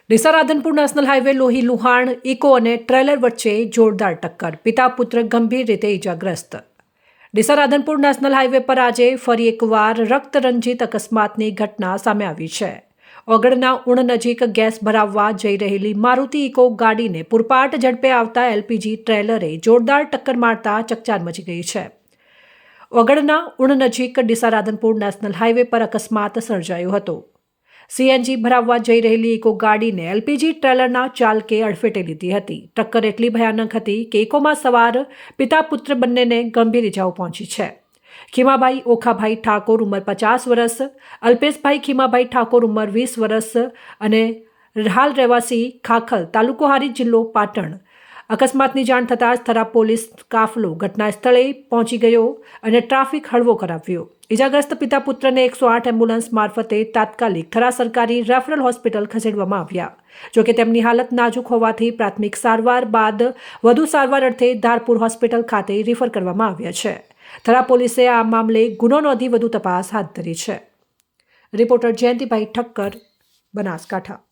Deesa Radhanpur national highway લોહી લુહાણ eco અને trailer વચ્ચે જોરદાર ટક્કર, પિતા પુત્ર ગંભીર રીતે ઇજાગ્રસ્ત। ડીસા રાધનપુર નેશનલ હાઈવે પર આજે ફરી એકવાર રક્તરંજિત અકસ્માતની ઘટના સામે આવી છે। ઓગળના ઉણ નજીક ગેસ ભરાવવા જઈ રહેલી મારુતિ ઇકો ગાડીને પૂરપાટ ઝડપે આવતા એલપીજી ટ્રેલરે જોરદાર ટક્કર મારતા ચકચાર મચી ગઈ છે। ઓગળના ઉણ નજીક ડીસા રાધનપુર નેશનલ હાઈવે પર અકસ્માત સર્જાયો હતો। સીએનજી ભરાવવા જઈ રહેલી ઇકો ગાડીને એલપીજી ટ્રેલરના ચાલકે અડફેટે લીધી હતી। ટક્કર એટલી ભયાનક હતી કે ઇકોમાં સવાર પિતા પુત્ર બંનેને ગંભીર ઇજાઓ પહોંચી છે। ખીમાભાઈ ઓખાભાઈ ઠાકોર ઉંમર 50 વર્ષ, અલ્પેશભાઈ ખીમાભાઈ ઠાકોર ઉંમર 20 વર્ષ અને હાલ રહેવાસી ખાખલ, તાલુકો હારીજ, જિલ્લો પાટણ। અકસ્માતની જાણ થતાં જ થરા પોલીસ કાફલો ઘટના સ્થળે પહોંચી ગયો અને ટ્રાફિક હળવો કરાવ્યો। ઇજાગ્રસ્ત પિતા પુત્રને 108 એમ્બ્યુલન્સ મારફતે તાત્કાલિક થરા સરકારી રેફરલ હોસ્પિટલ ખસેડવામાં આવ્યા। જોકે તેમની હાલત નાજુક હોવાથી પ્રાથમિક સારવાર બાદ વધુ સારવાર અર્થે ધારપુર હોસ્પિટલ ખાતે રિફર કરવામાં આવ્યા છે। થરા પોલીસે આ મામલે ગુનો નોંધી વધુ તપાસ હાથ ધરી છે। રિપોર્ટર જયંતિભાઈ ઠક્કર, બનાસકાંઠા।